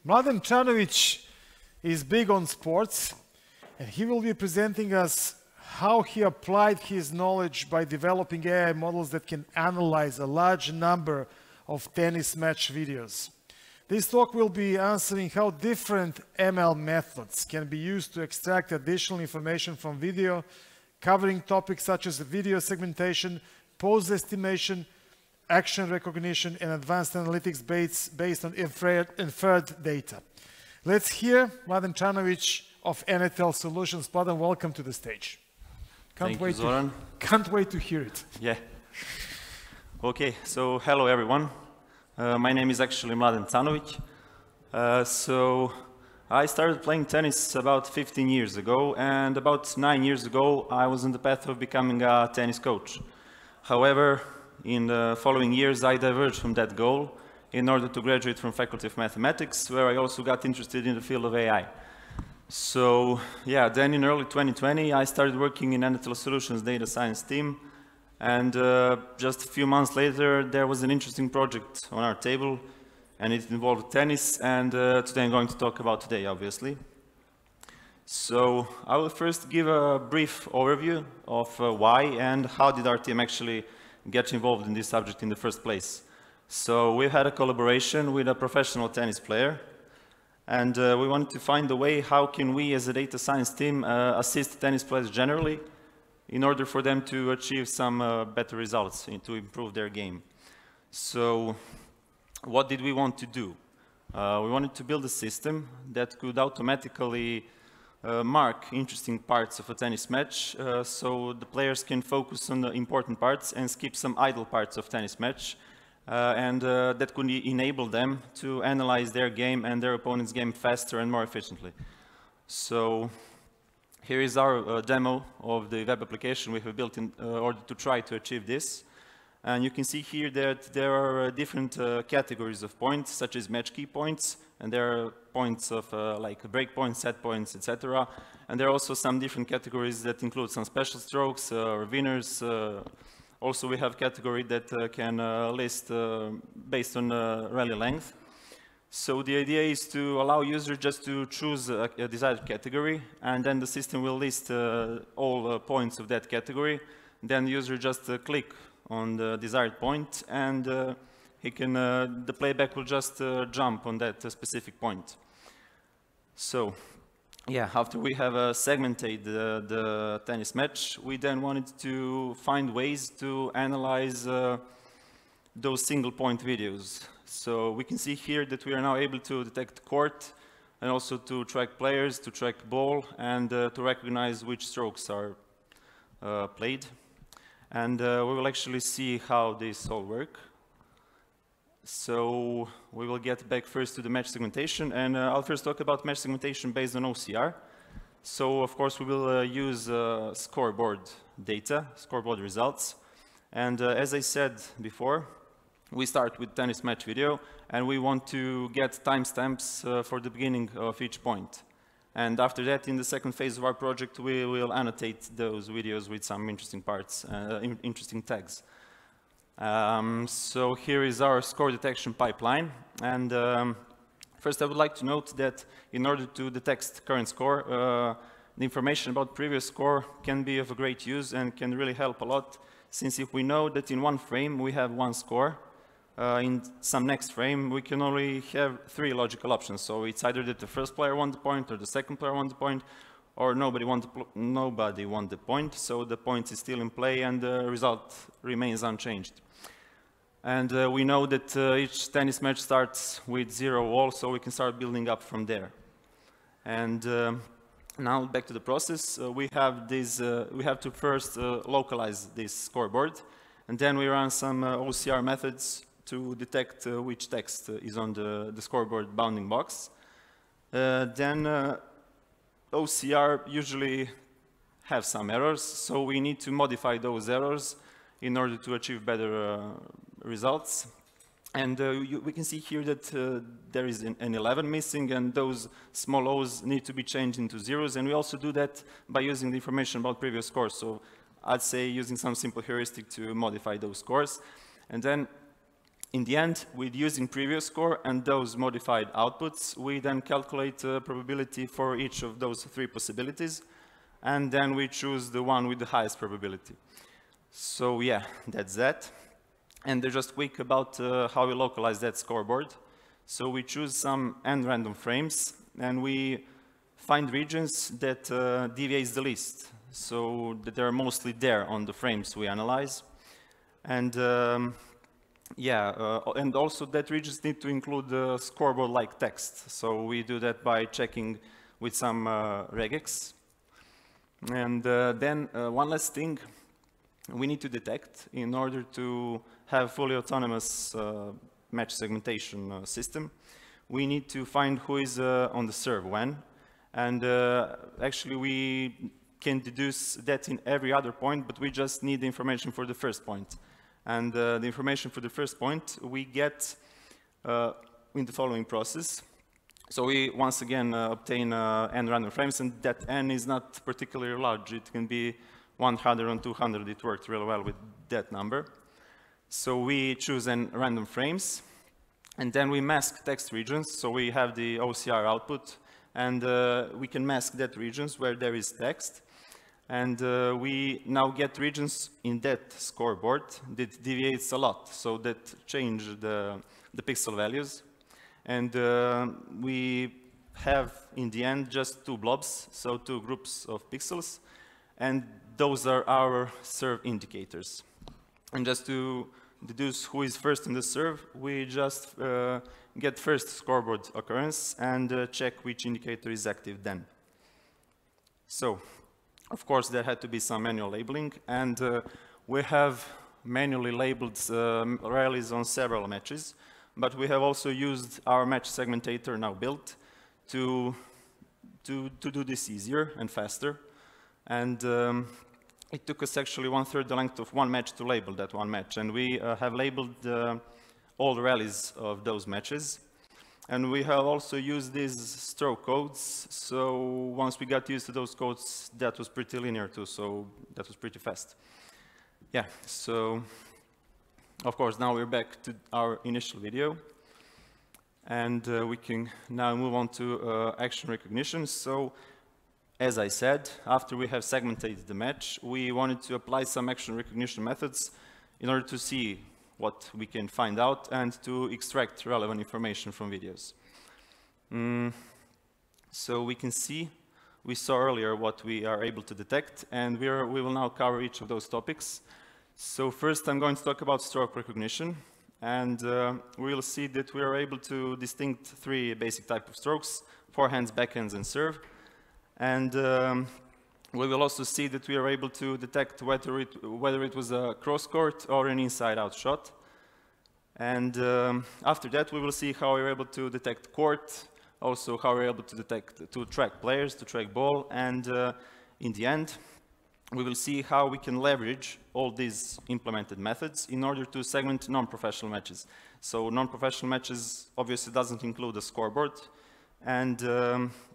Mladen Canovic is big on sports, and he will be presenting us how he applied his knowledge by developing AI models that can analyze a large number of tennis match videos. This talk will be answering how different ML methods can be used to extract additional information from video, covering topics such as video segmentation, pose estimation, action recognition, and advanced analytics based on inferred data. Let's hear Mladen Canovic of NetL Solutions. Mladen, welcome to the stage. Thank you, Zoran. Can't wait to hear it. Yeah. Okay, so hello everyone. My name is actually Mladen Canovic. So I started playing tennis about 15 years ago, and about 9 years ago I was on the path of becoming a tennis coach. However, in the following years I diverged from that goal in order to graduate from Faculty of Mathematics, where I also got interested in the field of AI. So yeah, then in early 2020 I started working in NetL Solutions data science team, and just a few months later there was an interesting project on our table, and it involved tennis, and today I'm going to talk about today, obviously. So I will first give a brief overview of why and how did our team actually get involved in this subject in the first place. So we had a collaboration with a professional tennis player, and we wanted to find a way how can we as a data science team assist tennis players generally in order for them to achieve some better results and to improve their game. So what did we want to do? We wanted to build a system that could automatically mark interesting parts of a tennis match, so the players can focus on the important parts and skip some idle parts of tennis match, and that could enable them to analyze their game and their opponent's game faster and more efficiently. So here is our demo of the web application we have built in order to try to achieve this. And you can see here that there are different categories of points, such as match key points, and there are points of like break points, set points, etc. And there are also some different categories that include some special strokes or winners. Also, we have a category that can list based on rally length. So the idea is to allow users just to choose a desired category, and then the system will list all points of that category. Then the user just click on the desired point, and the playback will just jump on that specific point. So yeah, after we have segmented the tennis match, we then wanted to find ways to analyze those single point videos. So we can see here that we are now able to detect court, and also to track players, to track ball, and to recognize which strokes are played. And we will actually see how this all work. So we will get back first to the match segmentation, and I'll first talk about match segmentation based on OCR. So of course we will use scoreboard data, scoreboard results. And as I said before, we start with tennis match video, and we want to get timestamps for the beginning of each point. And after that, in the second phase of our project, we will annotate those videos with some interesting parts, interesting tags. So here is our score detection pipeline. And first, I would like to note that in order to detect current score, the information about previous score can be of a great use and can really help a lot, since if we know that in one frame we have one score, in some next frame we can only have 3 logical options. So it's either that the first player won the point, or the second player won the point, or nobody won the point. So the point is still in play and the result remains unchanged. And we know that each tennis match starts with 0 all, so we can start building up from there. And now back to the process. We have to first localize this scoreboard, and then we run some OCR methods to detect which text is on the scoreboard bounding box. Then OCR usually have some errors, so we need to modify those errors in order to achieve better results. And we can see here that there is an 11 missing, and those small O's need to be changed into zeros. And we also do that by using the information about previous scores. So I'd say using some simple heuristic to modify those scores. And then in the end, with using previous score and those modified outputs, we then calculate the probability for each of those 3 possibilities, and then we choose the one with the highest probability. So yeah, that's that. And just quick about how we localize that scoreboard. So we choose some n-random frames, and we find regions that deviates the least, so that they're mostly there on the frames we analyze. And and also that regions need to include scoreboard-like text. So we do that by checking with some regex. And then one last thing we need to detect in order to have fully autonomous match segmentation system. We need to find who is on the serve when. And actually we can deduce that in every other point, but we just need the information for the first point. And the information for the first point we get in the following process. So we once again obtain n random frames, and that n is not particularly large. It can be 100 and 200. It worked really well with that number. So we choose n random frames, and then we mask text regions. So we have the OCR output, and we can mask that regions where there is text. And we now get regions in that scoreboard that deviates a lot, so that change the pixel values. And we have, in the end, just 2 blobs, so 2 groups of pixels. And those are our serve indicators. And just to deduce who is first in the serve, we just get first scoreboard occurrence and check which indicator is active then. So, of course, there had to be some manual labeling, and we have manually labeled rallies on several matches, but we have also used our match segmentator now built to do this easier and faster. And it took us actually 1/3 the length of one match to label that one match, and we have labeled all the rallies of those matches. And we have also used these stroke codes, so once we got used to those codes, that was pretty linear too, so that was pretty fast. Yeah, so of course now we're back to our initial video, and we can now move on to action recognition. So as I said, after we have segmented the match, we wanted to apply some action recognition methods in order to see what we can find out and to extract relevant information from videos. So we can see, we saw earlier what we are able to detect, and we will now cover each of those topics. So first I'm going to talk about stroke recognition, and we will see that we are able to distinct 3 basic types of strokes: forehands, backhands, and serve. And we will also see that we are able to detect whether it was a cross-court or an inside-out shot. And after that, we will see how we're able to detect court, also how we're able to track players, to track ball, and in the end, we will see how we can leverage all these implemented methods in order to segment non-professional matches. So non-professional matches obviously doesn't include a scoreboard, and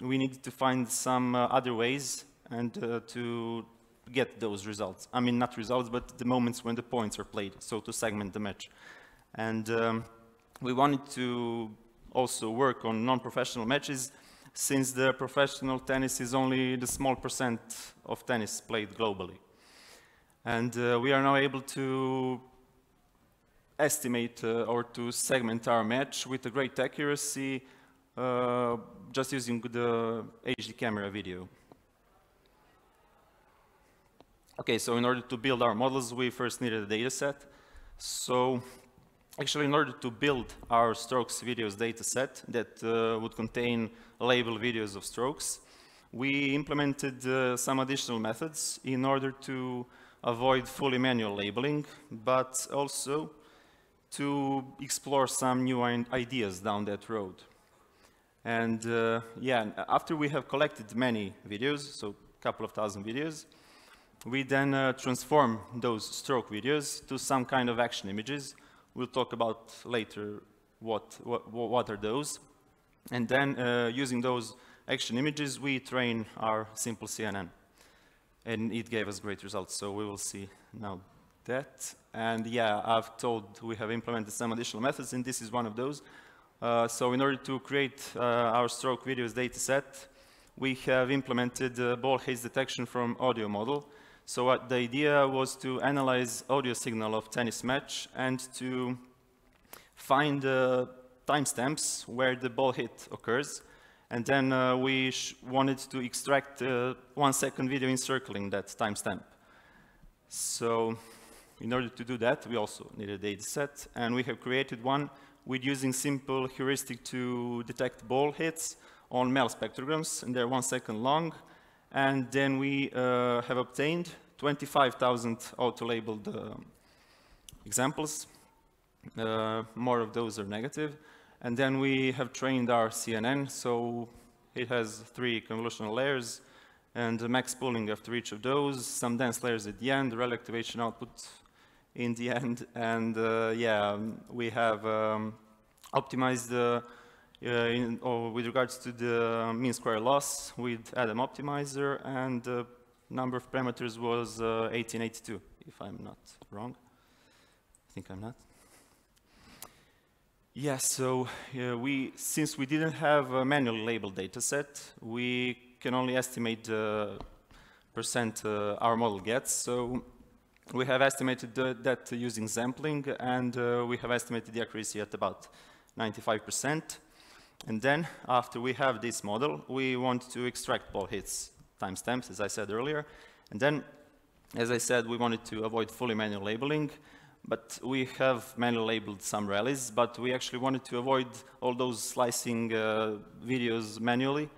we need to find some other ways and to get those results. I mean, not results, but the moments when the points are played, so to segment the match. And we wanted to also work on non-professional matches, since the professional tennis is only the small % of tennis played globally. And we are now able to estimate or to segment our match with a great accuracy just using the HD camera video. Okay, so in order to build our models, we first needed a data set. So actually, in order to build our strokes videos data set that would contain label videos of strokes, we implemented some additional methods in order to avoid fully manual labeling, but also to explore some new ideas down that road. And yeah, after we have collected many videos, so a couple of thousand videos, we then transform those stroke videos to some kind of action images. We'll talk about later what are those. And then using those action images, we train our simple CNN. And it gave us great results, so we will see now that. And yeah, I've told we have implemented some additional methods, and this is one of those. So in order to create our stroke videos data set, we have implemented ball hits detection from audio model. So the idea was to analyze audio signal of tennis match and to find timestamps where the ball hit occurs. And then we wanted to extract 1 second video encircling that timestamp. So in order to do that, we also need a data set, and we have created one with using simple heuristic to detect ball hits on MEL spectrograms, and they're 1 second long. And then we have obtained 25,000 auto-labeled examples. More of those are negative. And then we have trained our CNN, so it has 3 convolutional layers and max pooling after each of those, some dense layers at the end, rel activation output in the end. And yeah, we have optimized with regards to the mean square loss with Adam Optimizer, and the number of parameters was 1882, if I'm not wrong. I think I'm not. Yeah, so since we didn't have a manually labeled data set, we can only estimate the percent our model gets. So we have estimated that using sampling, and we have estimated the accuracy at about 95%. And then, after we have this model, we want to extract ball hits timestamps, as I said earlier. And then, as I said, we wanted to avoid fully manual labeling, but we have manually labeled some rallies, but we actually wanted to avoid all those slicing videos manually.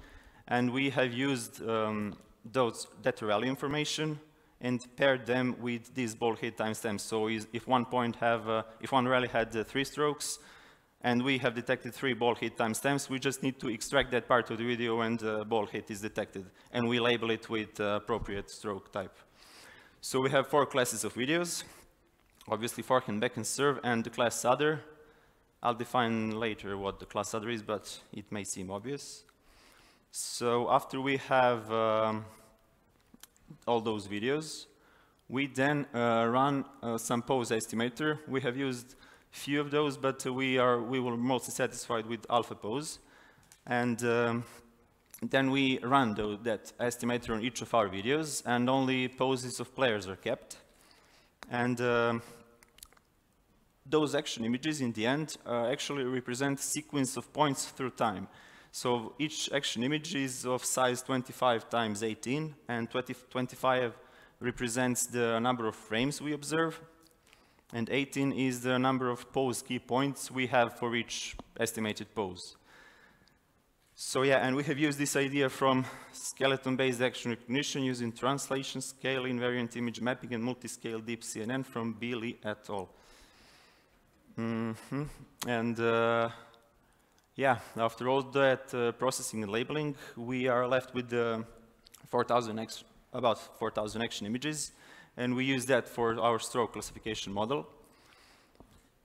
And we have used that rally information and paired them with these ball hit timestamps. So if one rally had 3 strokes, and we have detected 3 ball hit timestamps, we just need to extract that part of the video and ball hit is detected. And we label it with appropriate stroke type. So we have 4 classes of videos. Obviously, forehand, backhand, serve, and the class other. I'll define later what the class other is, but it may seem obvious. So after we have all those videos, we then run some pose estimator. We have used few of those, but we were mostly satisfied with alpha pose. And then we run that estimator on each of our videos, and only poses of players are kept. And those action images in the end actually represent sequence of points through time. So each action image is of size 25 times 18, and 25 represents the number of frames we observe, and 18 is the number of pose key points we have for each estimated pose. So yeah, and we have used this idea from skeleton-based action recognition using translation, scale, invariant image mapping, and multi-scale deep CNN from Billy et al. And yeah, after all that processing and labeling, we are left with about 4,000 action images, and we use that for our stroke classification model.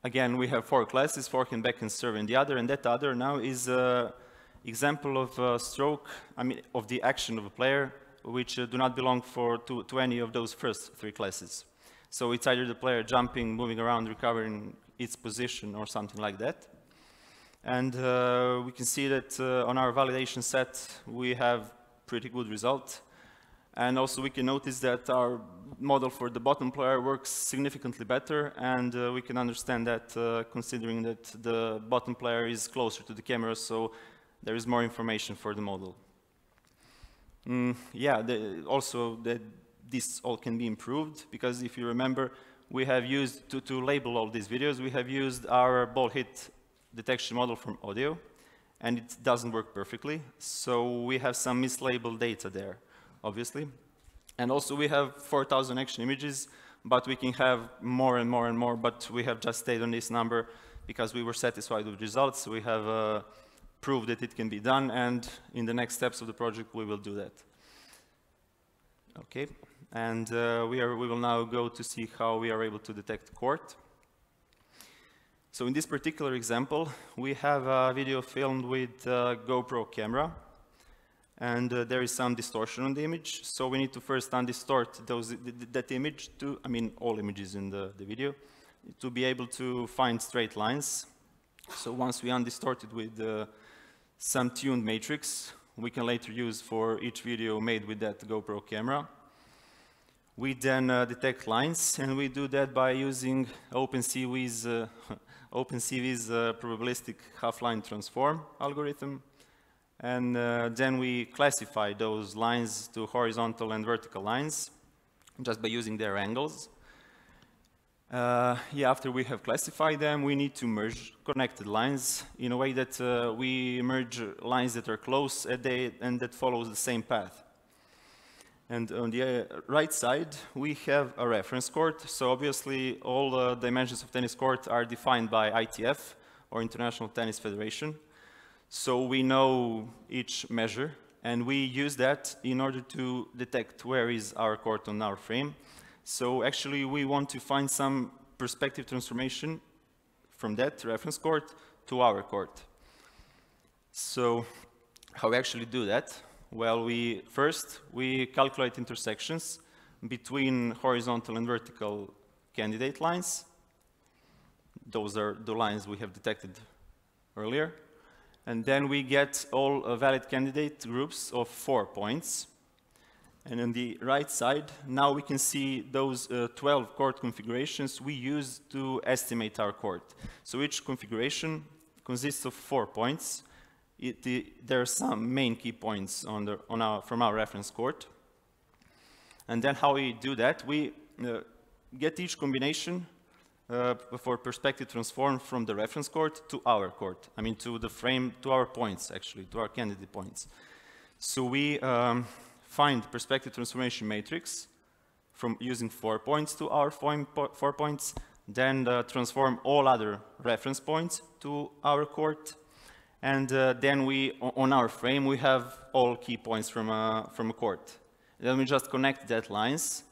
Again, we have 4 classes, forehand, backhand, serve, and the other, and that other now is an example of stroke, of the action of a player, which do not belong to any of those first 3 classes. So it's either the player jumping, moving around, recovering its position, or something like that. And we can see that on our validation set, we have pretty good result. And also we can notice that our model for the bottom player works significantly better, and we can understand that considering that the bottom player is closer to the camera, so there is more information for the model. Yeah, also that this all can be improved, because if you remember, we have used, to label all these videos, we have used our ball hit detection model from audio, and it doesn't work perfectly, so we have some mislabeled data there, obviously. And also we have 4,000 action images, but we can have more and more and more, but we have just stayed on this number because we were satisfied with results. We have proved that it can be done, and in the next steps of the project we will do that. Okay, and we will now go to see how we are able to detect chord. So in this particular example, we have a video filmed with a GoPro camera, and there is some distortion on the image. So we need to first undistort that image to, I mean, all images in the video, to be able to find straight lines. So once we undistort it with some tuned matrix, we can later use for each video made with that GoPro camera. We then detect lines, and we do that by using OpenCV's probabilistic half-line transform algorithm. And then we classify those lines to horizontal and vertical lines just by using their angles. After we have classified them, we need to merge connected lines in a way that we merge lines that are close and that follows the same path. And on the right side, we have a reference chord. So obviously, all dimensions of tennis court are defined by ITF, or International Tennis Federation. So we know each measure, and we use that in order to detect where is our court on our frame. So actually, we want to find some perspective transformation from that reference court to our court. So how we actually do that? Well, first we calculate intersections between horizontal and vertical candidate lines. Those are the lines we have detected earlier. And then we get all valid candidate groups of 4 points. And on the right side, now we can see those 12 chord configurations we use to estimate our chord. So each configuration consists of 4 points. There are some main key points from our reference chord. And then how we do that, we get each combination for perspective transform from the reference chord to our chord. I mean, to the frame, to our points, actually, to our candidate points. So we find perspective transformation matrix from using 4 points to our 4 points, then transform all other reference points to our chord. And then on our frame, we have all key points from a chord. Then we just connect that lines.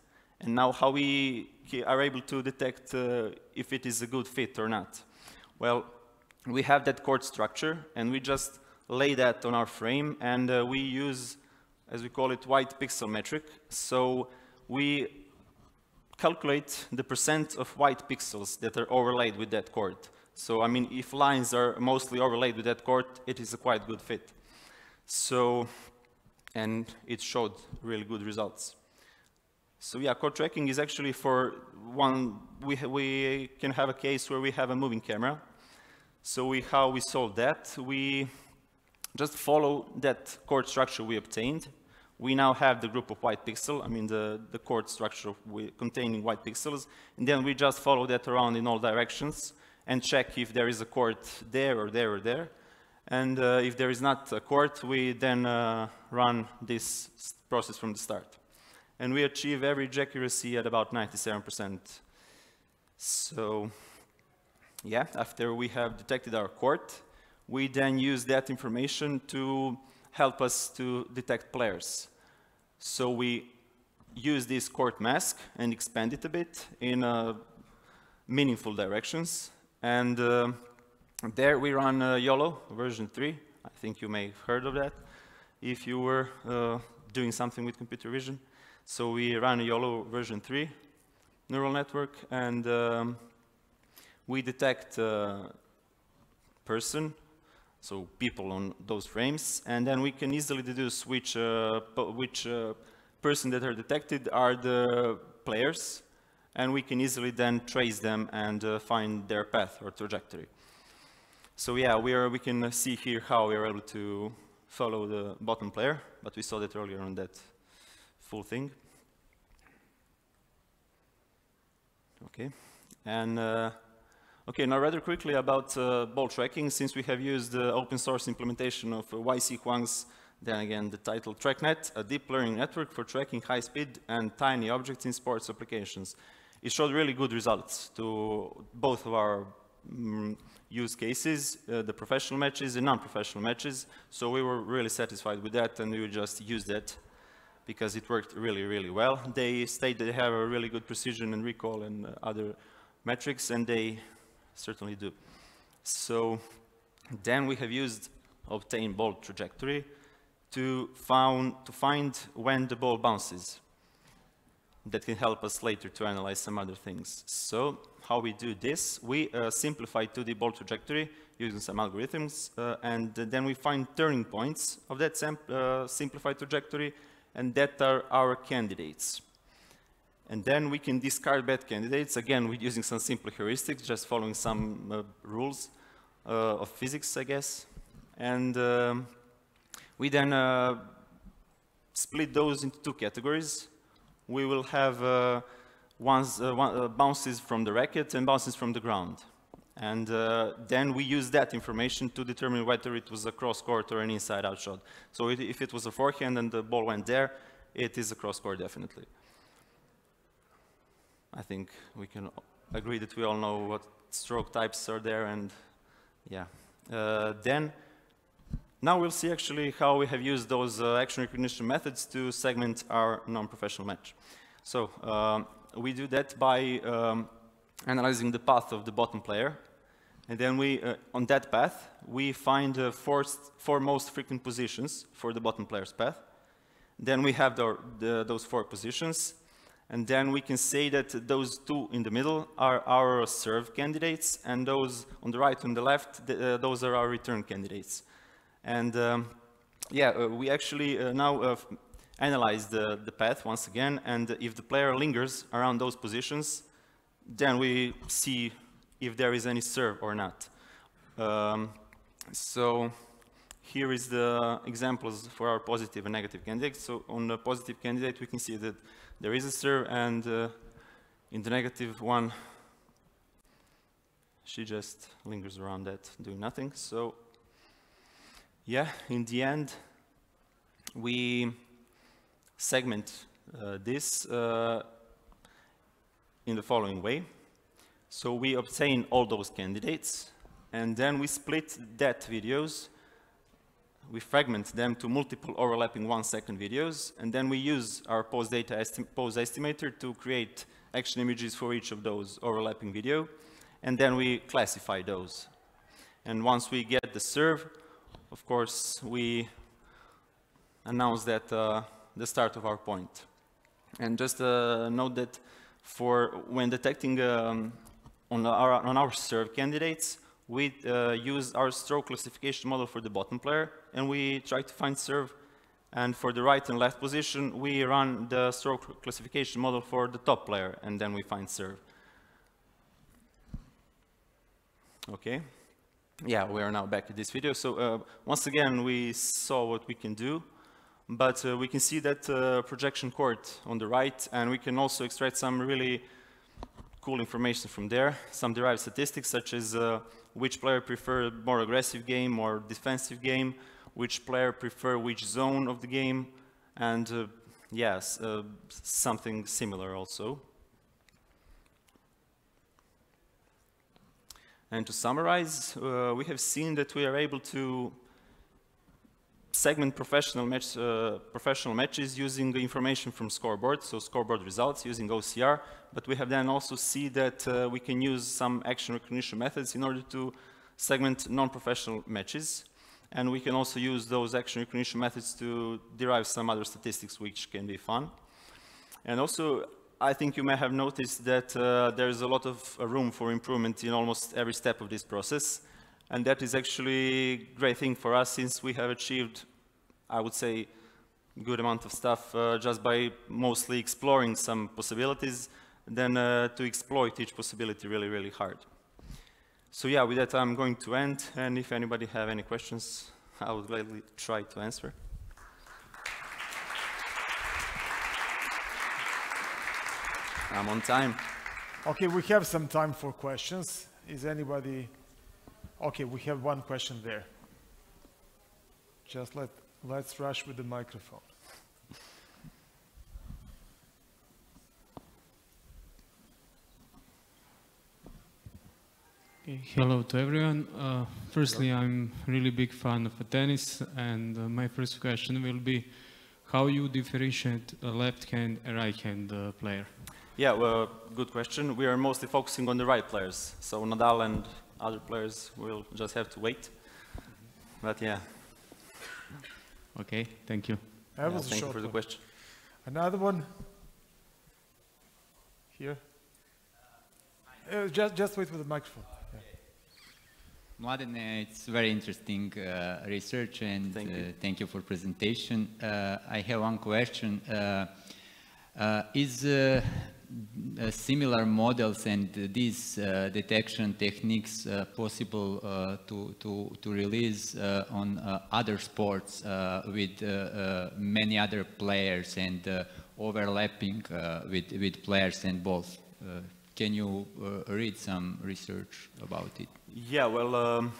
And now how we are able to detect if it is a good fit or not. Well, we have that chord structure, and we just lay that on our frame, and we use, as we call it, white pixel metric. So we calculate the percent of white pixels that are overlaid with that chord. So, I mean, if lines are mostly overlaid with that chord, it is a quite good fit. So, and it showed really good results. So yeah, chord tracking is actually for one, we can have a case where we have a moving camera. So how we solve that, we just follow that chord structure we obtained. We now have the group of white pixel, I mean the chord structure containing white pixels, and then we just follow that around in all directions and check if there is a chord there or there or there. And if there is not a chord, we then run this process from the start. And we achieve average accuracy at about 97%. So yeah, after we have detected our chord, we then use that information to help us to detect players. So we use this chord mask and expand it a bit in meaningful directions. And there we run YOLO version 3. I think you may have heard of that if you were doing something with computer vision. So we run a YOLO version 3 neural network, and we detect person, so people on those frames, and then we can easily deduce which person that are detected are the players, and we can easily then trace them and find their path or trajectory. So yeah, we can see here how we are able to follow the bottom player, but we saw that earlier on that full thing. Okay, and okay, now rather quickly about ball tracking, since we have used the open source implementation of YC Huang's, then again the title TrackNet, a deep learning network for tracking high speed and tiny objects in sports applications. It showed really good results to both of our use cases, the professional matches and non-professional matches. So we were really satisfied with that, and we would just use that because it worked really, really well. They state that they have a really good precision and recall and other metrics, and they certainly do. So then we have used obtain ball trajectory to find when the ball bounces. That can help us later to analyze some other things. So how we do this, we simplify 2D ball trajectory using some algorithms, and then we find turning points of that simplified trajectory, and that are our candidates. And then we can discard bad candidates, again, with using some simple heuristics, just following some rules of physics, I guess. And we then split those into 2 categories. We will have bounces from the racket and bounces from the ground. And then we use that information to determine whether it was a cross-court or an inside-out shot. So if it was a forehand and the ball went there, it is a cross-court definitely. I think we can agree that we all know what stroke types are there, and yeah. Then, now we'll see actually how we have used those action recognition methods to segment our non-professional match. So we do that by analyzing the path of the bottom player, and then we, on that path, we find the 4 most frequent positions for the bottom player's path. Then we have those 4 positions, and then we can say that those 2 in the middle are our serve candidates, and those on the right and the left, those are our return candidates. And yeah, we actually now analyze the path once again, and if the player lingers around those positions, then we see if there is any serve or not. So here is the examples for our positive and negative candidates. So on the positive candidate, we can see that there is a serve, and in the negative one, she just lingers around that, doing nothing. So yeah, in the end, we segment this in the following way. So we obtain all those candidates, and then we split that videos. We fragment them to multiple overlapping 1-second videos, and then we use our pose estimator to create action images for each of those overlapping video, and then we classify those. And once we get the serve, of course, we announce that the start of our point. And just note that for when detecting on our serve candidates, we use our stroke classification model for the bottom player, and we try to find serve. And for the right and left position, we run the stroke classification model for the top player, and then we find serve. Okay. Yeah, we are now back at this video. So once again, we saw what we can do, but we can see that projection chord on the right, and we can also extract some really cool information from there, some derived statistics such as which player prefer more aggressive game or defensive game, which player prefer which zone of the game, and yes, something similar also. And to summarize, we have seen that we are able to segment professional matches using the information from Scoreboard, so Scoreboard results using OCR, but we have then also seen that we can use some action recognition methods in order to segment non-professional matches, and we can also use those action recognition methods to derive some other statistics which can be fun. And also, I think you may have noticed that there is a lot of room for improvement in almost every step of this process. And that is actually a great thing for us, since we have achieved, I would say, a good amount of stuff just by mostly exploring some possibilities, than to exploit each possibility really, really hard. So yeah, with that I'm going to end, and if anybody have any questions, I would gladly try to answer. I'm on time. Okay, we have some time for questions. Is anybody... Okay, we have one question there. Just let's rush with the microphone. Okay, hello to everyone. Firstly, I'm really big fan of tennis, and my first question will be how you differentiate a left-hand and right-hand player? Yeah, well, good question. We are mostly focusing on the right players, so Nadal and other players will just have to wait. But yeah. Okay, thank you. That was a Thank you short for the one. question. Another one? Here? Just wait for the microphone. Yeah. Mladen, it's very interesting research, and thank you for presentation. I have one question. Is similar models and these detection techniques possible to release on other sports with many other players and overlapping with players and balls? Can you read some research about it? Yeah, well,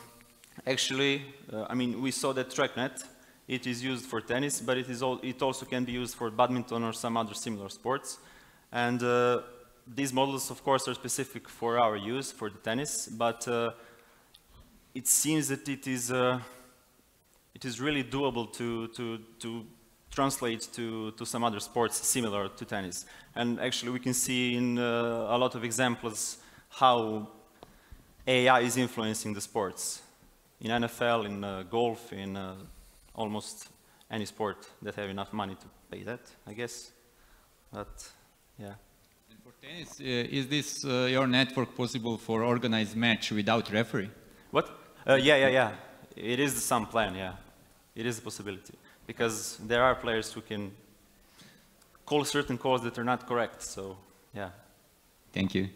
actually, I mean, we saw that TrackNet, it is used for tennis, but it also can be used for badminton or some other similar sports. And these models, of course, are specific for our use, for the tennis, but it seems that it is really doable to translate to some other sports similar to tennis. And actually, we can see in a lot of examples how AI is influencing the sports. In NFL, in golf, in almost any sport that have enough money to pay that, I guess. But, yeah. And for tennis, is this your network possible for organized match without referee? What? Yeah. It is some plan, yeah. It is a possibility. Because there are players who can call certain calls that are not correct, so, yeah. Thank you.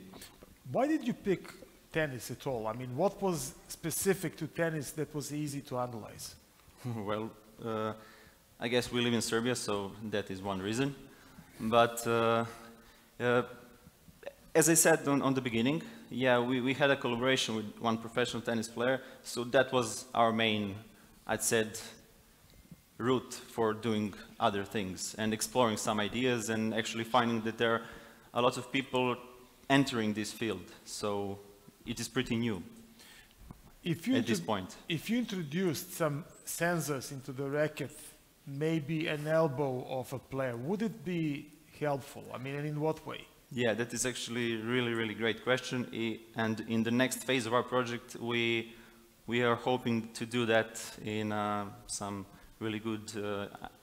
Why did you pick tennis at all? I mean, what was specific to tennis that was easy to analyze? Well, I guess we live in Serbia, so that is one reason. But as I said on the beginning, yeah, we had a collaboration with one professional tennis player, so that was our main, I'd said, route for doing other things and exploring some ideas and actually finding that there are a lot of people entering this field. So it is pretty new at this point. If you introduced some sensors into the racket, maybe an elbow of a player, would it be helpful? I mean, and in what way? Yeah, that is actually a really, really great question. And in the next phase of our project, we are hoping to do that in some really good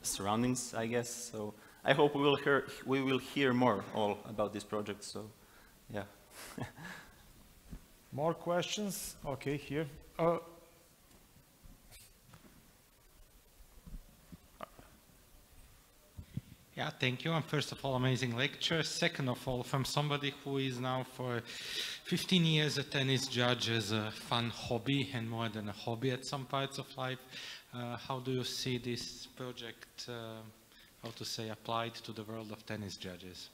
surroundings, I guess. So I hope we will hear more all about this project. So, yeah. More questions? Okay, here. Yeah, thank you. And first of all, amazing lecture. Second of all, from somebody who is now for 15 years a tennis judge as a fun hobby and more than a hobby at some parts of life, how do you see this project, how to say, applied to the world of tennis judges?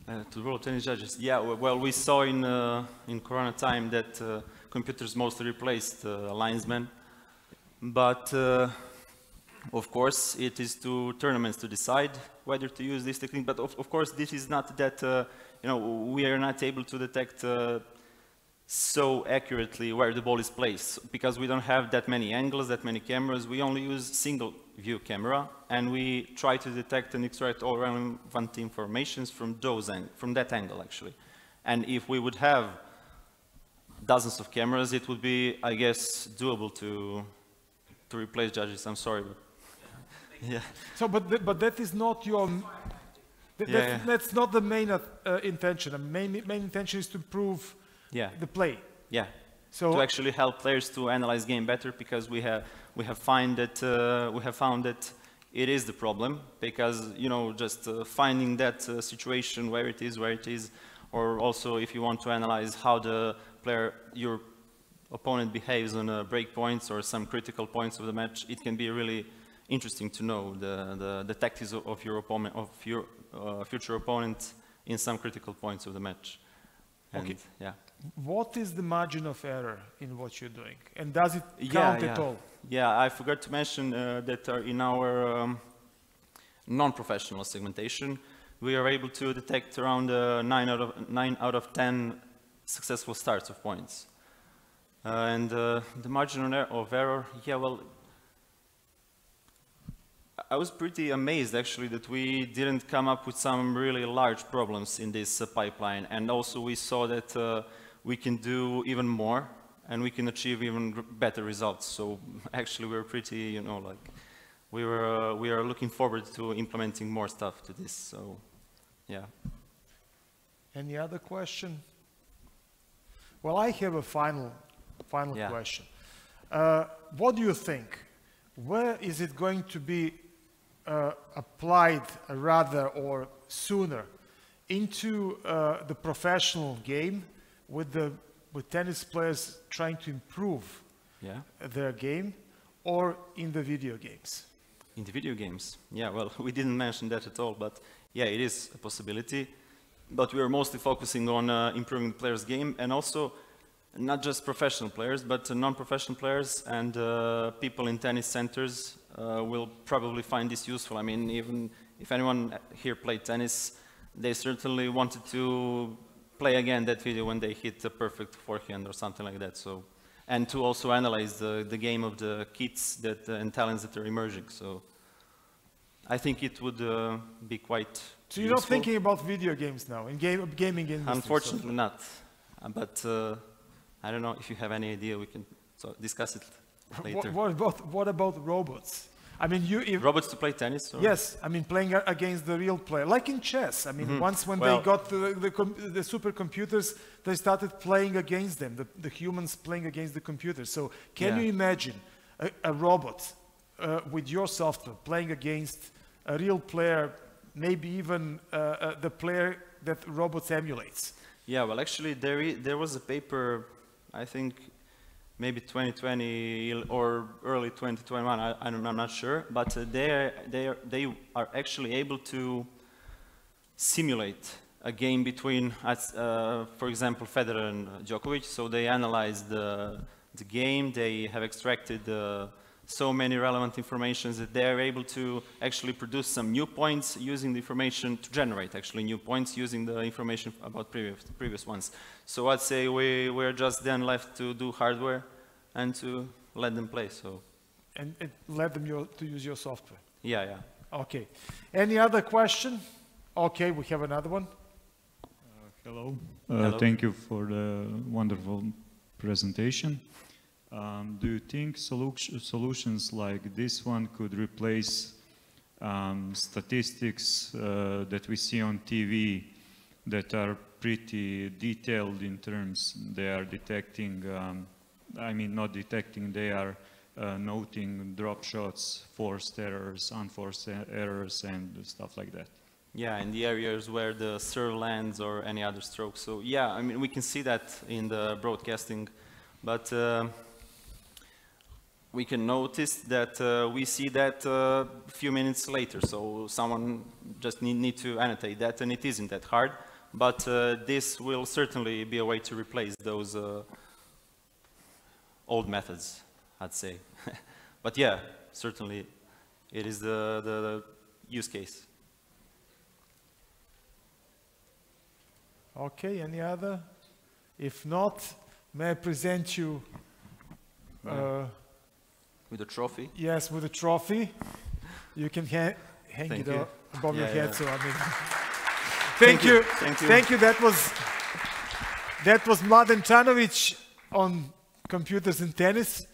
To the world of tennis judges, yeah. Well, we saw in Corona time that computers mostly replaced linesmen, but of course it is to tournaments to decide whether to use this technique. But of course, this is not that you know, we are not able to detect so accurately where the ball is placed because we don't have that many angles, that many cameras. We only use single view camera, and we try to detect and extract all relevant informations from that angle actually. And if we would have dozens of cameras, it would be, I guess, doable to replace judges. I'm sorry, but yeah. So, but that is not your. That's not the main intention. The main intention is to improve the play. Yeah. So to actually help players to analyze game better, because we have found that it is the problem, because you know, just finding that situation where it is, or also if you want to analyze how the player, your opponent behaves on break points or some critical points of the match, it can be really interesting to know the tactics of your opponent, of your future opponent in some critical points of the match. And, okay. Yeah. What is the margin of error in what you're doing, and does it count at all? Yeah, I forgot to mention that in our non-professional segmentation, we are able to detect around 9 out of 10 successful starts of points. And the margin of error, yeah, well, I was pretty amazed actually that we didn't come up with some really large problems in this pipeline, and also we saw that we can do even more and we can achieve even better results. So actually we're pretty, you know, like, we are looking forward to implementing more stuff to this. So, yeah. Any other question? Well, I have a final question. What do you think? Where is it going to be applied rather or sooner? Into the professional game with tennis players trying to improve their game, or in the video games? In the video games, yeah, well, we didn't mention that at all, but yeah, it is a possibility. But we are mostly focusing on improving the players' game, and also not just professional players, but non-professional players and people in tennis centers will probably find this useful. I mean, even if anyone here played tennis, they certainly wanted to play again that video when they hit a perfect forehand or something like that. So, and to also analyze the game of the kids and talents that are emerging. So, I think it would be quite So you're not thinking about video games now, in gaming industry? Unfortunately not. But I don't know if you have any idea, we can discuss it later. What about robots? I mean, robots to play tennis? Or? Yes, I mean playing against the real player, like in chess. I mean, once when they got the supercomputers, they started playing against them, the humans playing against the computers. So can you imagine a robot with your software playing against a real player, maybe even the player that robots emulates? Yeah, well, actually, there was a paper, I think, maybe 2020 or early 2021. I'm not sure, but they are actually able to simulate a game between, for example, Federer and Djokovic. So they analyzed the game. They have extracted so many relevant information that they are able to actually produce some new points using the information to generate actually new points using the information about previous ones. So I'd say we're just then left to do hardware and to let them play. So and let them to use your software. Yeah. Okay. Any other question? Okay, we have another one. Hello. Thank you for the wonderful presentation. Do you think solutions like this one could replace statistics that we see on TV that are pretty detailed in terms they are detecting, I mean not detecting, they are noting drop shots, forced errors, unforced errors and stuff like that? Yeah, in the areas where the serve lands or any other stroke. So yeah, I mean we can see that in the broadcasting, but we can notice that we see that a few minutes later. So someone just need to annotate that, and it isn't that hard. But this will certainly be a way to replace those old methods, I'd say. But yeah, certainly it is the use case. Okay, any other? If not, may I present you with a trophy? Yes, with a trophy. You can hang it above your head. So I mean, thank you. Thank you. That was Mladen Canovic on computers and tennis.